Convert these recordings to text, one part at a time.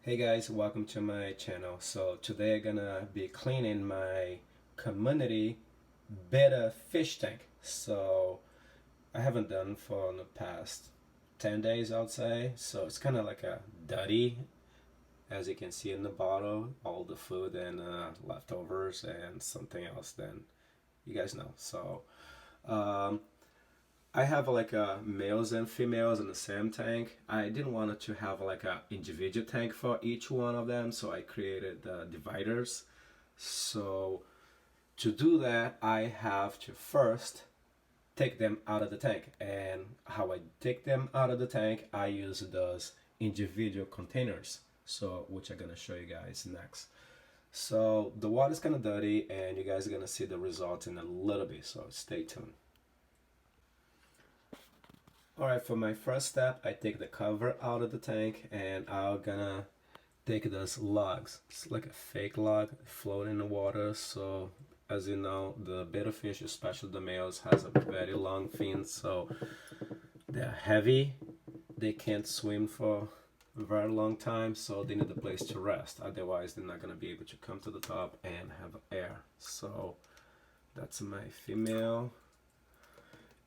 Hey guys, welcome to my channel. So today I'm gonna be cleaning my community betta fish tank. So I haven't done for the past 10 days, I'd say. So it's kind of like a dirty, as you can see in the bottle, all the food and leftovers and something else. Then you guys know. So um, I have like males and females in the same tank. I didn't want it to have like a individual tank for each one of them, so I created dividers. So to do that, I have to first take them out of the tank. And how I take them out of the tank, I use those individual containers. So which I'm gonna show you guys next. So the water's kind of dirty, and you guys are gonna see the results in a little bit. So stay tuned. Alright, for my first step, I take the cover out of the tank and I'm gonna take those logs. It's like a fake log floating in the water. So as you know, the betta fish, especially the males, has a very long fin, so they're heavy. They can't swim for a very long time, so they need a place to rest. Otherwise, they're not gonna be able to come to the top and have air. So that's my female.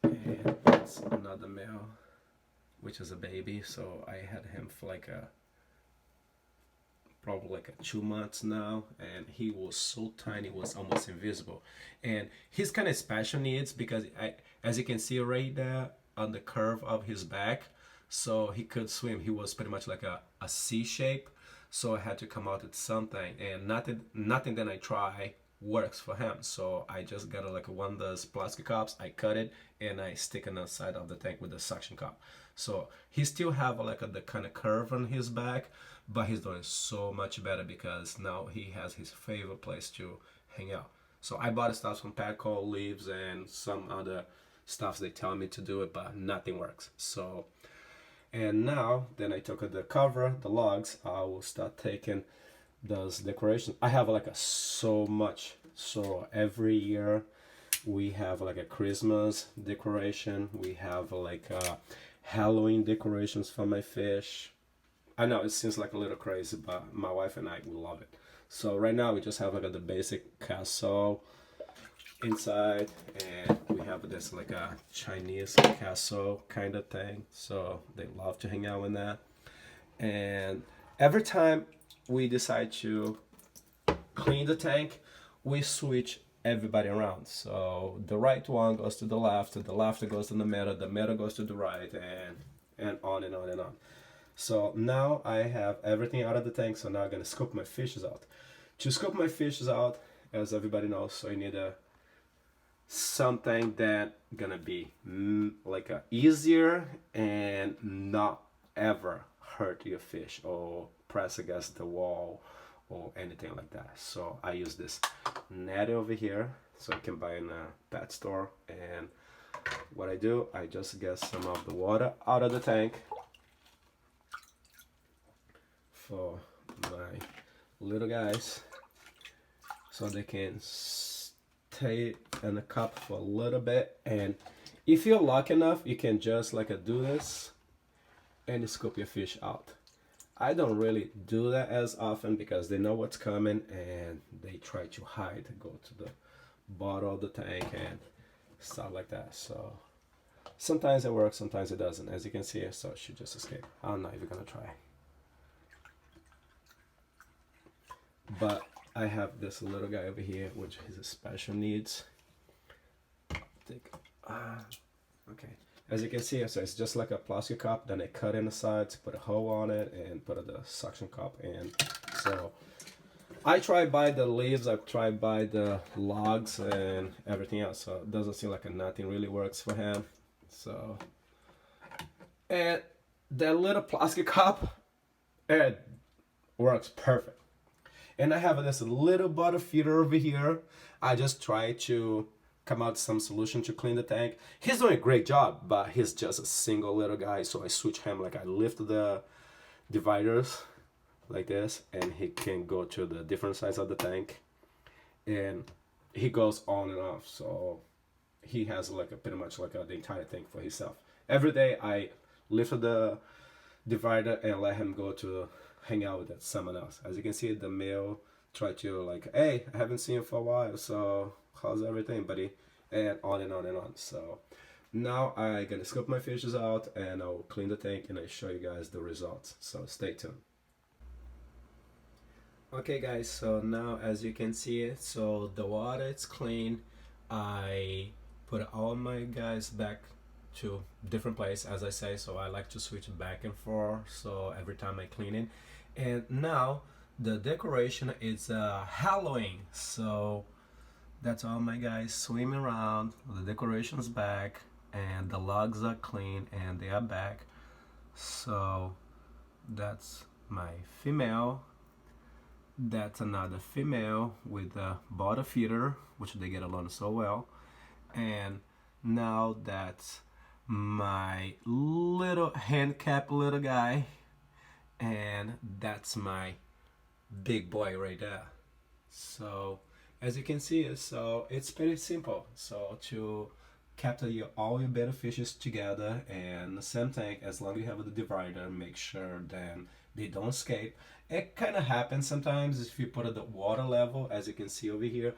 And that's another male, which is a baby. So I had him for like probably like a 2 months now, and he was so tiny, it was almost invisible. And he's kind of special needs because as you can see right there on the curve of his back, so he could swim. He was pretty much like a C shape, so I had to come out with something, and nothing that I try works for him. So I just got like one of those plastic cups, I cut it and I stick it on the side of the tank with the suction cup. So he still have like the kind of curve on his back, but he's doing so much better because now he has his favorite place to hang out. So I bought stuff from Petco, leaves, and some other stuff they tell me to do it, but nothing works. So and now then I took the cover, the logs. I will start taking those decorations. I have like so much. So every year we have like a Christmas decoration. We have like Halloween decorations for my fish. I know it seems like a little crazy, but my wife and I we love it. So right now we just have like the basic castle inside, and we have this like a Chinese castle kind of thing. So they love to hang out in that. And every time we decide to clean the tank, we switch everybody around. So the right one goes to the left goes to the middle goes to the right, and on and on and on. So now I have everything out of the tank, so now I'm gonna scoop my fishes out. To scoop my fishes out, as everybody knows, so you need a something that gonna be like easier and not ever hurt your fish or press against the wall or anything like that. So I use this net over here, so you can buy in a pet store. And what I do, I just get some of the water out of the tank for my little guys so they can stay in the cup for a little bit. And if you're lucky enough, you can just like do this and scoop your fish out. I don't really do that as often because they know what's coming and they try to hide, go to the bottom of the tank and stuff like that. So sometimes it works, sometimes it doesn't. As you can see, so she just escaped. I don't know if you're gonna try. But I have this little guy over here, which is special needs. Okay. As you can see, so it's just like a plastic cup. Then I cut in the sides, put a hole on it, and put the suction cup in. So I try by the leaves, I try by the logs and everything else. So it doesn't seem like nothing really works for him. So and that little plastic cup, it works perfect. And I have this little bottle feeder over here. I just try to come out some solution to clean the tank. He's doing a great job, but he's just a single little guy. So I switch him, like I lift the dividers like this, and he can go to the different sides of the tank. And he goes on and off. So he has like pretty much like the entire tank for himself. Every day I lift the divider and let him go to hang out with someone else. As you can see, the male try to like, hey, I haven't seen you for a while, so how's everything, buddy? And on and on and on. So now I gonna scoop my fishes out and I'll clean the tank and I'll show you guys the results. So stay tuned. Okay guys, so now as you can see it, so the water is clean. I put all my guys back to different place, as I say, so I like to switch back and forth so every time I clean it. And now the decoration is Halloween, so that's all my guys swimming around, the decoration's back and the logs are clean and they are back. So that's my female. That's another female with a bottle feeder, which they get along so well. And now that's my little handicapped little guy. And that's my big boy right there. So as you can see, so it's pretty simple. So to capture all your betta fishes together and the same tank, as long as you have the divider, make sure then they don't escape. It kind of happens sometimes if you put at the water level, as you can see over here,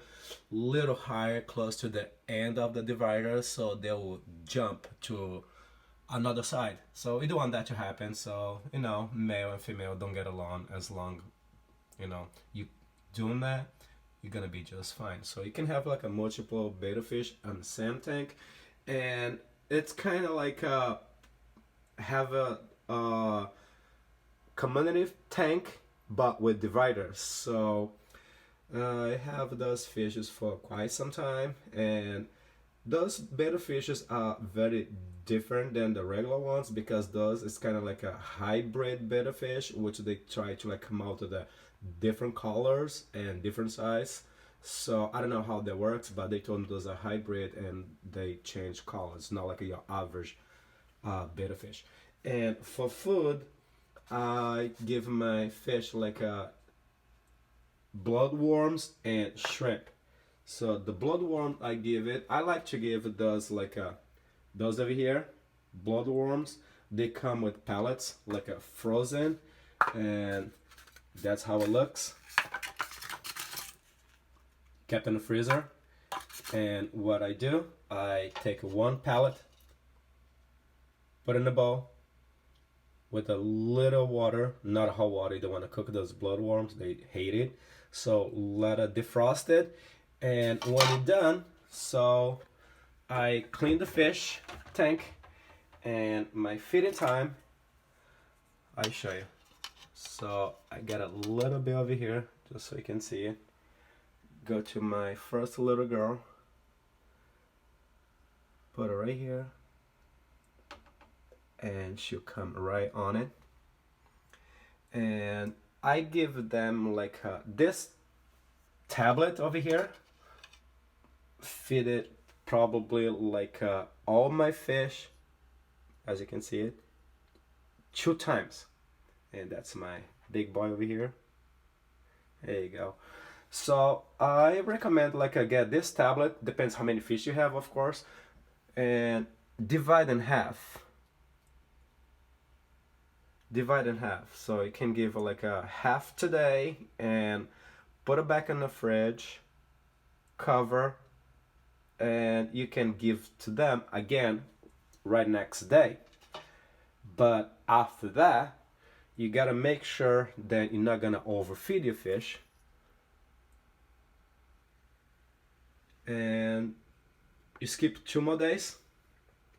little higher close to the end of the divider, so they will jump to another side. So we don't want that to happen. So you know, male and female don't get along. As long you doing that, you're gonna be just fine. So you can have like a multiple betta fish on the same tank, and it's kind of like have a community tank but with dividers. So I have those fishes for quite some time, and those betta fishes are very different than the regular ones because those is kind of like a hybrid betta fish, which they try to like come out of the different colors and different size. So I don't know how that works, but they told me those are hybrid and they change colors, not like your average betta fish. And for food, I give my fish like bloodworms and shrimp. So the bloodworm I give it, I like to give those like those over here, bloodworms. They come with pellets like a frozen, and that's how it looks. Kept in the freezer. And what I do, I take one pellet, put in a bowl with a little water, not hot water. You don't want to cook those bloodworms, they hate it. So let it defrost it, and when it's done, so I clean the fish tank, and my feeding time, I show you. So I got a little bit over here, just so you can see it. Go to my first little girl, put her right here, and she'll come right on it. And I give them like this tablet over here, feed it probably like all my fish, as you can see it, 2 times. And that's my big boy over here. There you go. So I recommend like get this tablet, depends how many fish you have, of course, and divide in half. Divide in half, so you can give like a half today and put it back in the fridge, cover, and you can give to them again right next day. But after that, you gotta make sure that you're not gonna overfeed your fish, and you skip 2 more days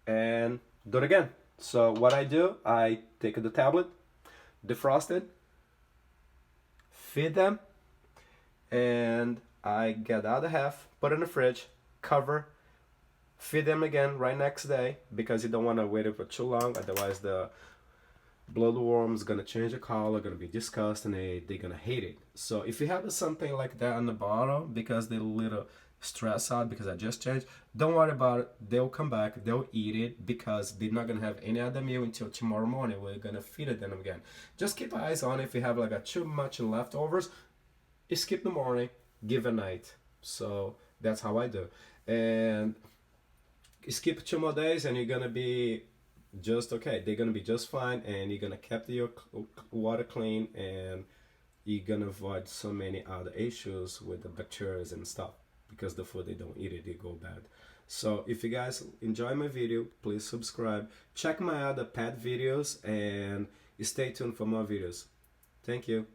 and do it again. So what I do, I take the tablet, defrost it, feed them, and I get the other half, put it in the fridge, cover, feed them again right next day, because you don't want to wait it for too long, otherwise the bloodworm's gonna change the color, gonna be disgusting, and they're gonna hate it. So if you have something like that on the bottom, because they're a little stressed out because I just changed, don't worry about it. They'll come back, they'll eat it, because they're not gonna have any other meal until tomorrow morning. We're gonna feed it them again. Just keep eyes on it. If you have like too much leftovers, you skip the morning, give a night. So that's how I do. And you skip 2 more days and you're gonna be just okay. They're gonna be just fine, and you're gonna keep your water clean, and you're gonna avoid so many other issues with the bacteria and stuff because the food they don't eat it, they go bad. So if you guys enjoy my video, please subscribe. Check my other pet videos and stay tuned for more videos. Thank you.